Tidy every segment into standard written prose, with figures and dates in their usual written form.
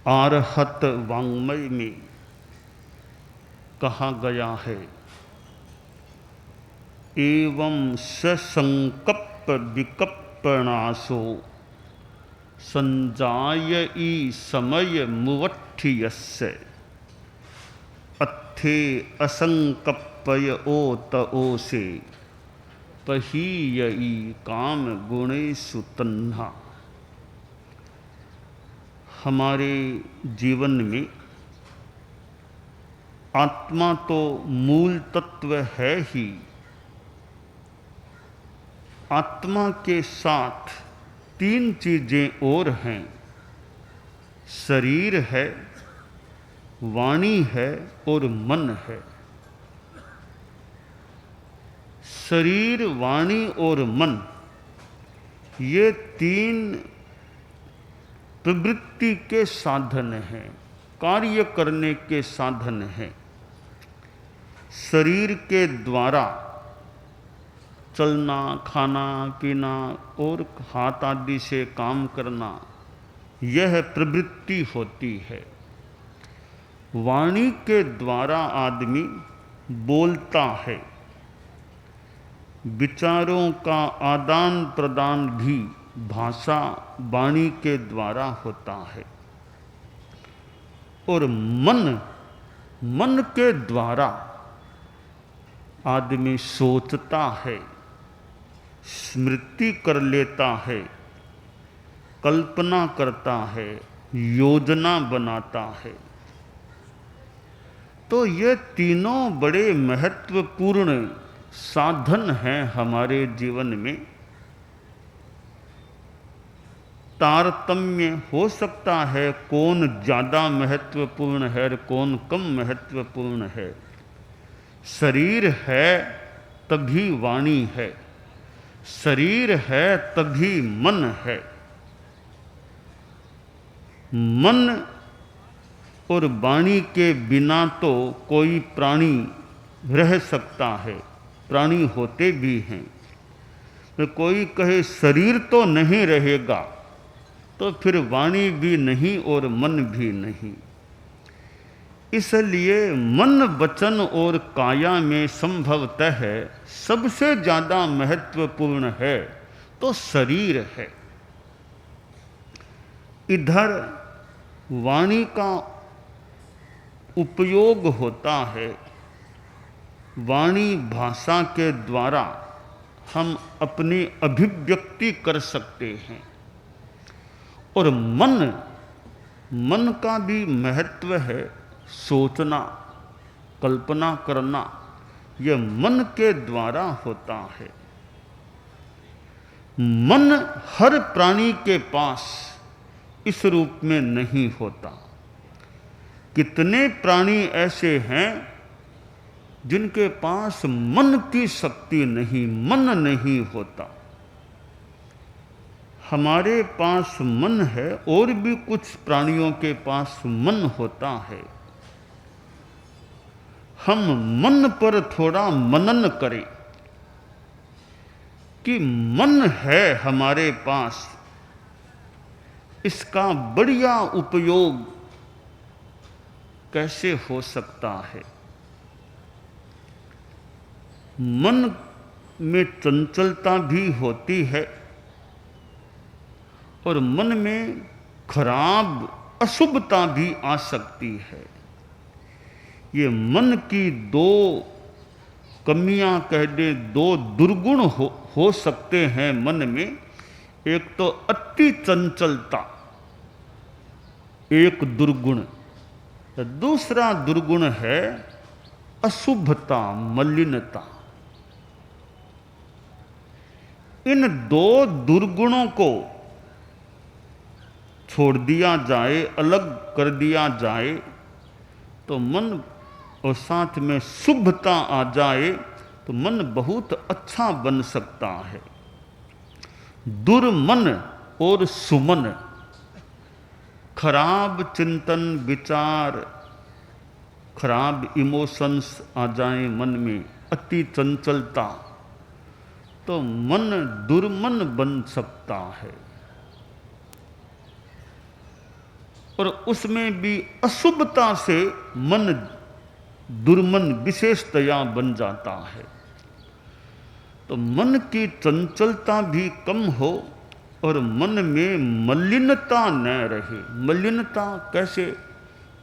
आरहत वाङ्मय में कहा गया है, एवं ससंकप्प विकप्पनाशो संजायई समय मुवट्ठियस्य अत्थे असंकप्पय ओत ओसे पहीयई काम गुणेषु तन्हा। हमारे जीवन में आत्मा तो मूल तत्व है ही, आत्मा के साथ तीन चीजें और हैं, शरीर है, वाणी है और मन है। शरीर, वाणी और मन, ये तीन प्रवृत्ति के साधन हैं, कार्य करने के साधन हैं। शरीर के द्वारा चलना, खाना पीना और हाथ आदि से काम करना, यह प्रवृत्ति होती है। वाणी के द्वारा आदमी बोलता है, विचारों का आदान प्रदान भी भाषा वाणी के द्वारा होता है। और मन के द्वारा आदमी सोचता है, स्मृति कर लेता है, कल्पना करता है, योजना बनाता है। तो ये तीनों बड़े महत्वपूर्ण साधन हैं हमारे जीवन में। तारतम्य हो सकता है, कौन ज़्यादा महत्वपूर्ण है और कौन कम महत्वपूर्ण है। शरीर है तभी वाणी है, शरीर है तभी मन है। मन और वाणी के बिना तो कोई प्राणी रह सकता है, प्राणी होते भी हैं। तो कोई कहे शरीर तो नहीं रहेगा, तो फिर वाणी भी नहीं और मन भी नहीं। इसलिए मन, वचन और काया में संभवतः सबसे ज़्यादा महत्वपूर्ण है तो शरीर है। इधर वाणी का उपयोग होता है, वाणी भाषा के द्वारा हम अपनी अभिव्यक्ति कर सकते हैं। और मन का भी महत्व है, सोचना, कल्पना करना, यह मन के द्वारा होता है। मन हर प्राणी के पास इस रूप में नहीं होता। कितने प्राणी ऐसे हैं जिनके पास मन की शक्ति नहीं, मन नहीं होता। हमारे पास मन है, और भी कुछ प्राणियों के पास मन होता है। हम मन पर थोड़ा मनन करें कि मन है हमारे पास, इसका बढ़िया उपयोग कैसे हो सकता है। मन में चंचलता भी होती है और मन में खराब अशुभता भी आ सकती है। ये मन की दो कमियां कह दें, दो दुर्गुण हो सकते हैं मन में। एक तो अति चंचलता, एक दुर्गुण। दूसरा दुर्गुण है अशुभता, मलिनता। इन दो दुर्गुणों को छोड़ दिया जाए, अलग कर दिया जाए, तो मन और साथ में शुभता आ जाए तो मन बहुत अच्छा बन सकता है। दुर्मन और सुमन, खराब चिंतन विचार, खराब इमोशंस आ जाए मन में, अति चंचलता, तो मन दुर्मन बन सकता है। और उसमें भी अशुभता से मन दुर्मन विशेषतया बन जाता है। तो मन की चंचलता भी कम हो और मन में मलिनता न रहे। मलिनता कैसे?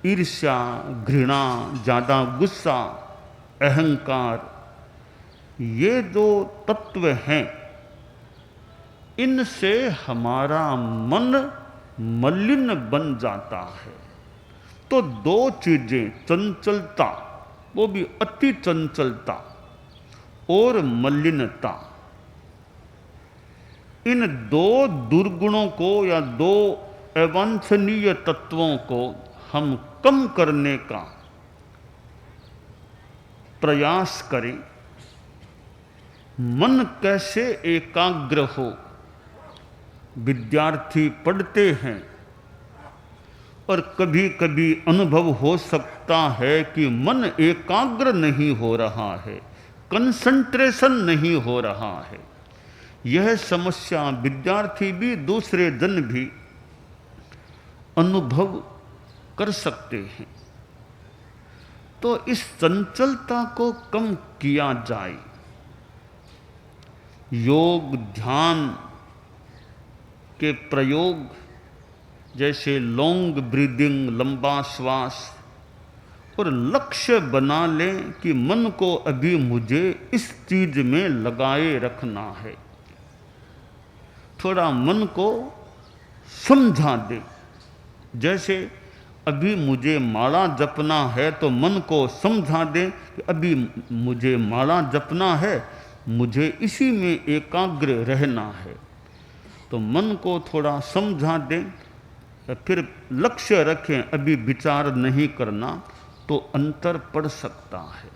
ईर्ष्या, घृणा, ज़्यादा गुस्सा, अहंकार, ये जो तत्व हैं, इनसे हमारा मन मलिन बन जाता है। तो दो चीजें, चंचलता, वो भी अति चंचलता, और मलिनता, इन दो दुर्गुणों को या दो अवांछनीय तत्वों को हम कम करने का प्रयास करें। मन कैसे एकाग्र हो? विद्यार्थी पढ़ते हैं और कभी कभी अनुभव हो सकता है कि मन एकाग्र नहीं हो रहा है, कंसंट्रेशन नहीं हो रहा है। यह समस्या विद्यार्थी भी दूसरे जन भी अनुभव कर सकते हैं। तो इस चंचलता को कम किया जाए। योग ध्यान के प्रयोग जैसे लॉन्ग ब्रीदिंग, लंबा श्वास, और लक्ष्य बना लें कि मन को अभी मुझे इस चीज में लगाए रखना है। थोड़ा मन को समझा दें। जैसे अभी मुझे माला जपना है तो मन को समझा दें कि अभी मुझे माला जपना है, मुझे इसी में एकाग्र रहना है। तो मन को थोड़ा समझा दें, फिर लक्ष्य रखें, अभी विचार नहीं करना, तो अंतर पड़ सकता है।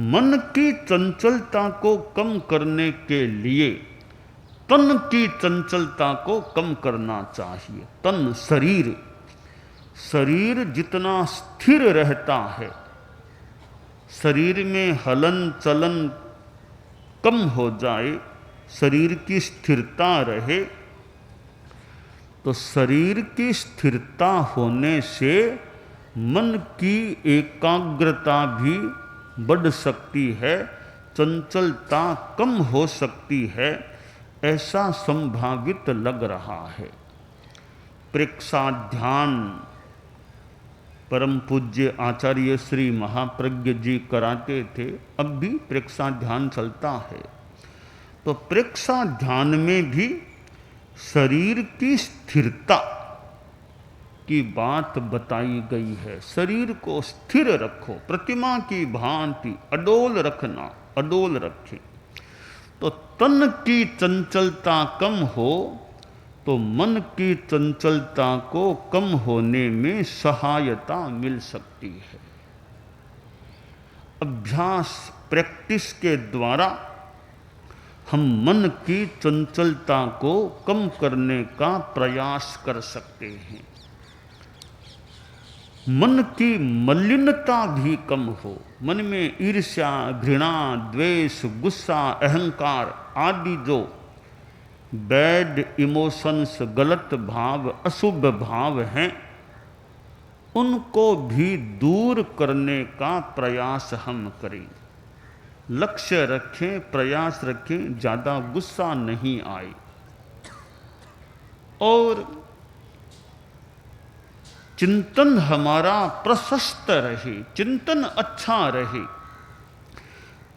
मन की चंचलता को कम करने के लिए तन की चंचलता को कम करना चाहिए। तन, शरीर, शरीर जितना स्थिर रहता है, शरीर में हलन चलन कम हो जाए, शरीर की स्थिरता रहे, तो शरीर की स्थिरता होने से मन की एकाग्रता भी बढ़ सकती है, चंचलता कम हो सकती है, ऐसा संभावित लग रहा है। प्रेक्षाध्यान परम पूज्य आचार्य श्री महाप्रज्ञ जी कराते थे, अब भी प्रेक्षाध्यान चलता है। तो प्रेक्षाध्यान में भी शरीर की स्थिरता की बात बताई गई है। शरीर को स्थिर रखो, प्रतिमा की भांति अडोल रखना, अडोल रखें। तो तन की चंचलता कम हो तो मन की चंचलता को कम होने में सहायता मिल सकती है। अभ्यास, प्रैक्टिस के द्वारा हम मन की चंचलता को कम करने का प्रयास कर सकते हैं। मन की मलिनता भी कम हो, मन में ईर्ष्या, घृणा, द्वेष, गुस्सा, अहंकार आदि जो बैड इमोशंस, गलत भाव, अशुभ भाव हैं, उनको भी दूर करने का प्रयास हम करें। लक्ष्य रखें, प्रयास रखें, ज़्यादा गुस्सा नहीं आए और चिंतन हमारा प्रशस्त रहे, चिंतन अच्छा रहे।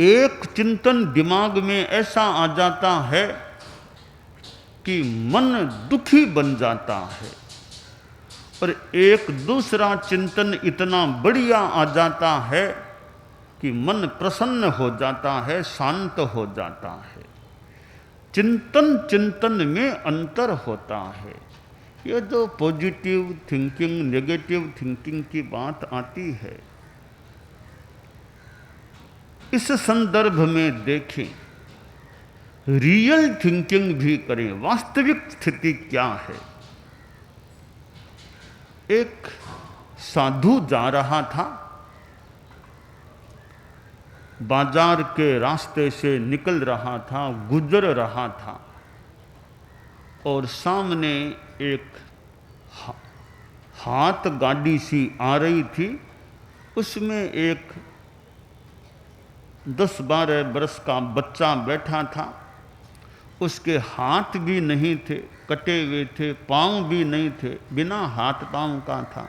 एक चिंतन दिमाग में ऐसा आ जाता है कि मन दुखी बन जाता है, और एक दूसरा चिंतन इतना बढ़िया आ जाता है कि मन प्रसन्न हो जाता है, शांत हो जाता है। चिंतन चिंतन में अंतर होता है। ये जो पॉजिटिव थिंकिंग, नेगेटिव थिंकिंग की बात आती है, इस संदर्भ में देखें, रियल थिंकिंग भी करें। वास्तविक स्थिति क्या है? एक साधु जा रहा था, बाजार के रास्ते से निकल रहा था, गुजर रहा था, और सामने एक हाथ गाड़ी सी आ रही थी, उसमें एक 10-12 बरस का बच्चा बैठा था। उसके हाथ भी नहीं थे, कटे हुए थे, पाँव भी नहीं थे, बिना हाथ पाँव का था।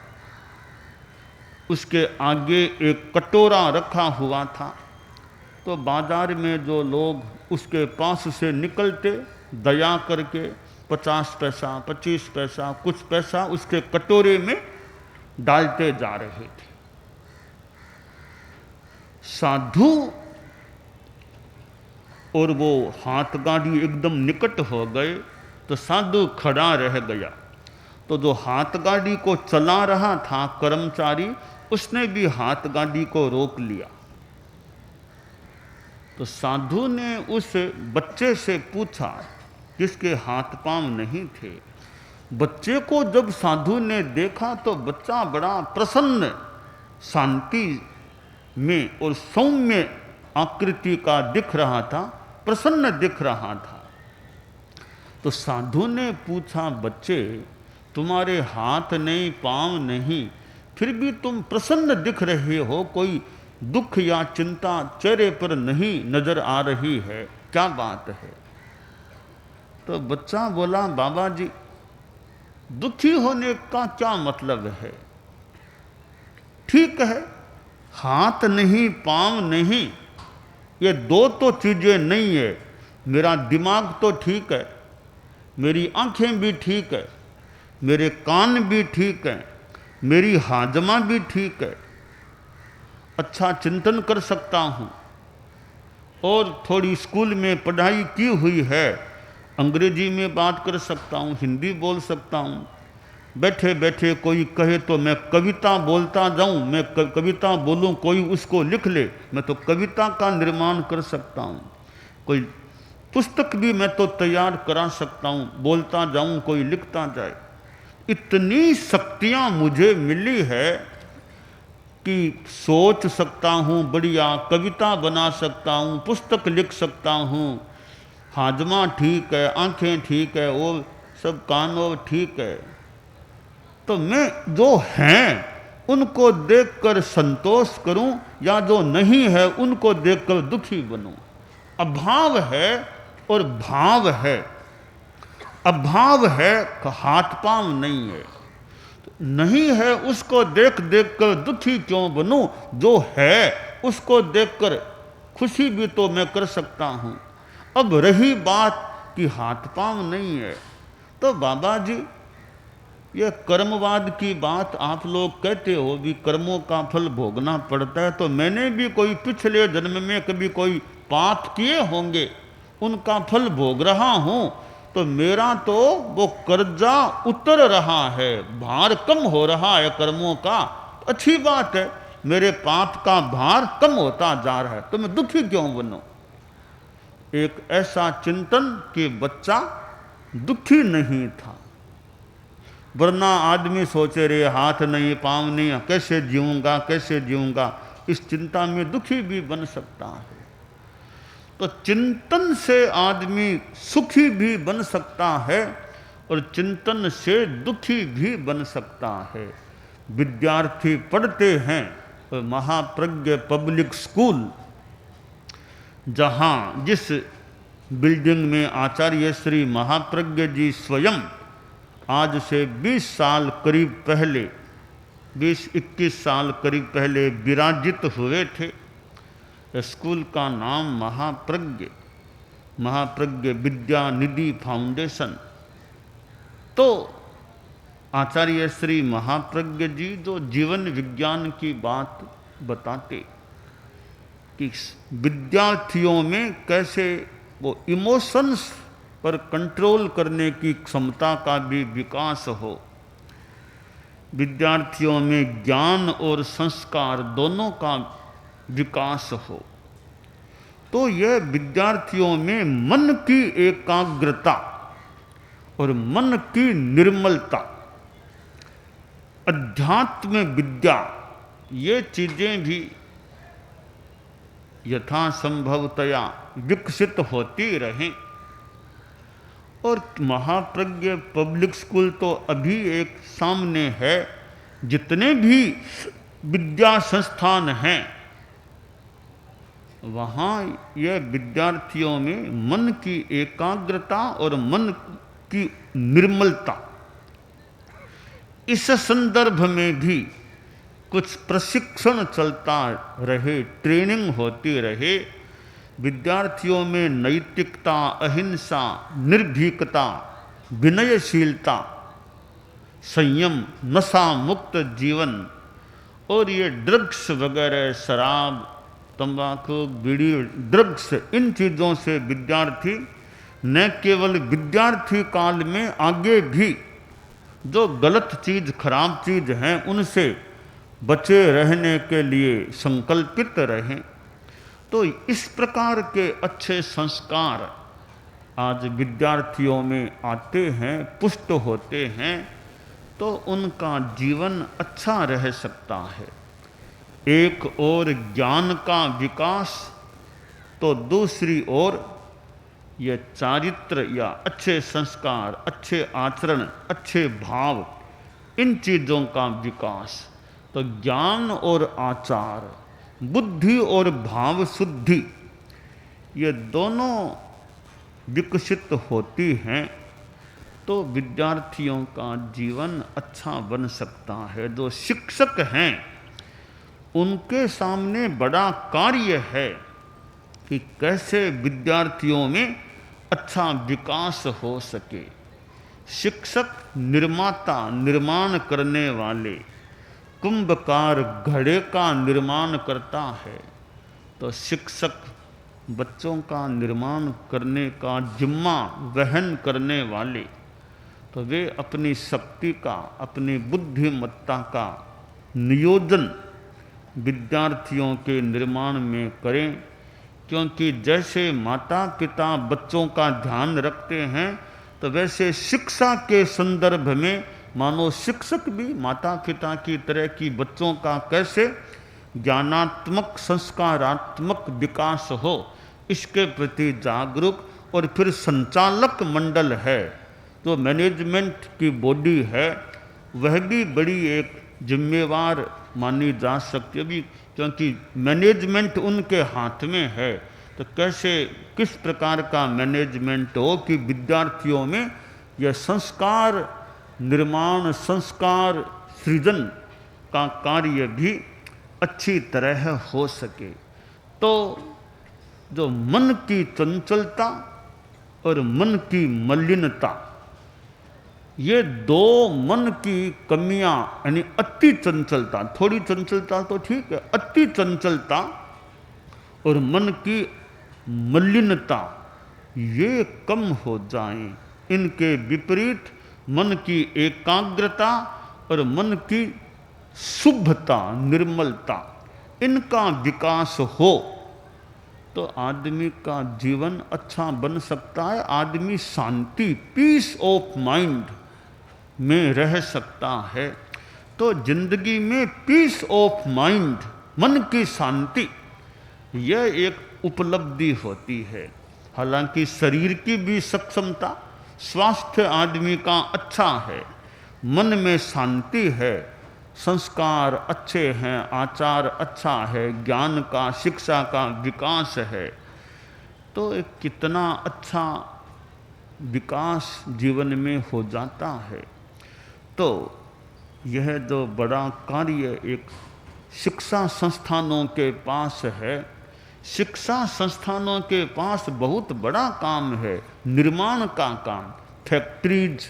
उसके आगे एक कटोरा रखा हुआ था। तो बाजार में जो लोग उसके पास से निकलते, दया करके 50 पैसा, 25 पैसा, कुछ पैसा उसके कटोरे में डालते जा रहे थे। साधु और वो हाथ गाड़ी एकदम निकट हो गए तो साधु खड़ा रह गया। तो जो हाथ गाड़ी को चला रहा था कर्मचारी, उसने भी हाथ गाड़ी को रोक लिया। तो साधु ने उस बच्चे से पूछा, जिसके हाथ पांव नहीं थे। बच्चे को जब साधु ने देखा तो बच्चा बड़ा प्रसन्न, शांति में और सौम्य आकृति का दिख रहा था, प्रसन्न दिख रहा था। तो साधु ने पूछा, बच्चे तुम्हारे हाथ नहीं, पांव नहीं, फिर भी तुम प्रसन्न दिख रहे हो, कोई दुख या चिंता चेहरे पर नहीं नजर आ रही है, क्या बात है? तो बच्चा बोला, बाबा जी दुखी होने का क्या मतलब है? ठीक है, हाथ नहीं, पांव नहीं, ये दो तो चीजें नहीं है। मेरा दिमाग तो ठीक है, मेरी आंखें भी ठीक है, मेरे कान भी ठीक है, मेरी हाजमा भी ठीक है, अच्छा चिंतन कर सकता हूँ, और थोड़ी स्कूल में पढ़ाई की हुई है, अंग्रेजी में बात कर सकता हूँ, हिंदी बोल सकता हूँ। बैठे बैठे कोई कहे तो मैं कविता बोलता जाऊँ, मैं कविता बोलूँ, कोई उसको लिख ले, मैं तो कविता का निर्माण कर सकता हूँ। कोई पुस्तक भी मैं तो तैयार करा सकता हूँ, बोलता जाऊँ, कोई लिखता जाए। इतनी शक्तियाँ मुझे मिली है कि सोच सकता हूँ, बढ़िया कविता बना सकता हूँ, पुस्तक लिख सकता हूँ, हाजमा ठीक है, आंखें ठीक है, वो सब कानों ठीक है। तो मैं जो हैं उनको देखकर संतोष करूं या जो नहीं है उनको देखकर दुखी बनूं? अभाव है और भाव है। अभाव है, हाथ पांव नहीं है, नहीं है उसको देख देख कर दुखी क्यों बनूं? जो है उसको देखकर खुशी भी तो मैं कर सकता हूं। अब रही बात कि हाथ पांव नहीं है, तो बाबा जी ये कर्मवाद की बात आप लोग कहते हो भी कर्मों का फल भोगना पड़ता है, तो मैंने भी कोई पिछले जन्म में कभी कोई पाप किए होंगे, उनका फल भोग रहा हूं, तो मेरा तो वो कर्जा उतर रहा है, भार कम हो रहा है कर्मों का, अच्छी बात है, मेरे पाप का भार कम होता जा रहा है, तो मैं दुखी क्यों बनूं? एक ऐसा चिंतन कि बच्चा दुखी नहीं था। वरना आदमी सोचे रे हाथ नहीं, पांव नहीं, कैसे जीऊंगा, कैसे जीऊंगा, इस चिंता में दुखी भी बन सकता है। तो चिंतन से आदमी सुखी भी बन सकता है और चिंतन से दुखी भी बन सकता है। विद्यार्थी पढ़ते हैं तो महाप्रज्ञ पब्लिक स्कूल, जहाँ जिस बिल्डिंग में आचार्य श्री महाप्रज्ञ जी स्वयं आज से 20 साल करीब पहले, 20-21 साल करीब पहले विराजित हुए थे, स्कूल का नाम महाप्रज्ञ विद्या निधि फाउंडेशन। तो आचार्य श्री महाप्रज्ञ जी जो जीवन विज्ञान की बात बताते कि विद्यार्थियों में कैसे वो इमोशंस पर कंट्रोल करने की क्षमता का भी विकास हो, विद्यार्थियों में ज्ञान और संस्कार दोनों का विकास हो, तो यह विद्यार्थियों में मन की एकाग्रता और मन की निर्मलता, अध्यात्म विद्या, ये चीजें भी यथासंभवतया विकसित होती रहें। और महाप्रज्ञ पब्लिक स्कूल तो अभी एक सामने है, जितने भी विद्या संस्थान हैं वहाँ यह विद्यार्थियों में मन की एकाग्रता और मन की निर्मलता, इस संदर्भ में भी कुछ प्रशिक्षण चलता रहे, ट्रेनिंग होती रहे, विद्यार्थियों में नैतिकता, अहिंसा, निर्भीकता, विनयशीलता, संयम, नशा मुक्त जीवन और ये ड्रग्स वगैरह, शराब, तंबाकू, बीड़ी, ड्रग्स, इन चीज़ों से विद्यार्थी न केवल विद्यार्थी काल में आगे भी जो गलत चीज़, खराब चीज़ हैं उनसे बचे रहने के लिए संकल्पित रहें। तो इस प्रकार के अच्छे संस्कार आज विद्यार्थियों में आते हैं, पुष्ट होते हैं, तो उनका जीवन अच्छा रह सकता है। एक ओर ज्ञान का विकास, तो दूसरी ओर ये चारित्र या अच्छे संस्कार, अच्छे आचरण, अच्छे भाव, इन चीज़ों का विकास। तो ज्ञान और आचार, बुद्धि और भाव शुद्धि, ये दोनों विकसित होती हैं तो विद्यार्थियों का जीवन अच्छा बन सकता है। जो शिक्षक हैं उनके सामने बड़ा कार्य है कि कैसे विद्यार्थियों में अच्छा विकास हो सके। शिक्षक निर्माता, निर्माण करने वाले, कुंभकार घड़े का निर्माण करता है, तो शिक्षक बच्चों का निर्माण करने का जिम्मा वहन करने वाले, तो वे अपनी शक्ति का, अपनी बुद्धिमत्ता का नियोजन विद्यार्थियों के निर्माण में करें। क्योंकि जैसे माता पिता बच्चों का ध्यान रखते हैं, तो वैसे शिक्षा के संदर्भ में मानो शिक्षक भी माता पिता की तरह की बच्चों का कैसे ज्ञानात्मक, संस्कारात्मक विकास हो, इसके प्रति जागरूक। और फिर संचालक मंडल है, जो मैनेजमेंट की बॉडी है, वह भी बड़ी एक जिम्मेवार मानी जा सकती है भी, क्योंकि मैनेजमेंट उनके हाथ में है। तो कैसे, किस प्रकार का मैनेजमेंट हो कि विद्यार्थियों में यह संस्कार निर्माण, संस्कार सृजन का कार्य भी अच्छी तरह हो सके। तो जो मन की चंचलता और मन की मलिनता, ये दो मन की कमियां, यानी अति चंचलता, थोड़ी चंचलता तो ठीक है, अति चंचलता और मन की मलिनता, ये कम हो जाएं। इनके विपरीत मन की एकाग्रता और मन की शुद्धता, निर्मलता, इनका विकास हो तो आदमी का जीवन अच्छा बन सकता है। आदमी शांति, पीस ऑफ माइंड में रह सकता है। तो जिंदगी में पीस ऑफ माइंड, मन की शांति, यह एक उपलब्धि होती है। हालांकि शरीर की भी सक्षमता, स्वास्थ्य आदमी का अच्छा है, मन में शांति है, संस्कार अच्छे हैं, आचार अच्छा है, ज्ञान का, शिक्षा का विकास है, तो एक कितना अच्छा विकास जीवन में हो जाता है। तो यह जो बड़ा कार्य एक शिक्षा संस्थानों के पास है, शिक्षा संस्थानों के पास बहुत बड़ा काम है, निर्माण का काम। फैक्ट्रीज,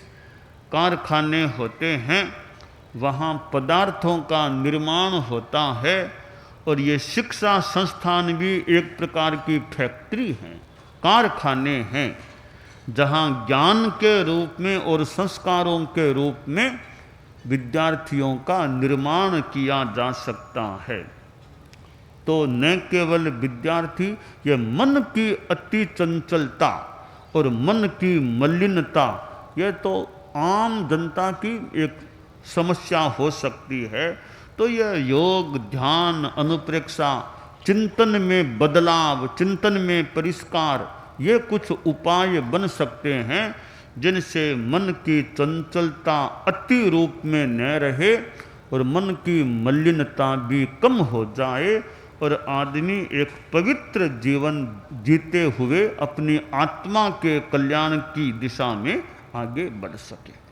कारखाने होते हैं, वहाँ पदार्थों का निर्माण होता है, और ये शिक्षा संस्थान भी एक प्रकार की फैक्ट्री हैं, कारखाने हैं, जहाँ ज्ञान के रूप में और संस्कारों के रूप में विद्यार्थियों का निर्माण किया जा सकता है। तो न केवल विद्यार्थी, ये मन की अति चंचलता और मन की मलिनता, यह तो आम जनता की एक समस्या हो सकती है। तो यह योग, ध्यान, अनुप्रेक्षा, चिंतन में बदलाव, चिंतन में परिष्कार, ये कुछ उपाय बन सकते हैं जिनसे मन की चंचलता अति रूप में न रहे और मन की मलिनता भी कम हो जाए और आदमी एक पवित्र जीवन जीते हुए अपनी आत्मा के कल्याण की दिशा में आगे बढ़ सके।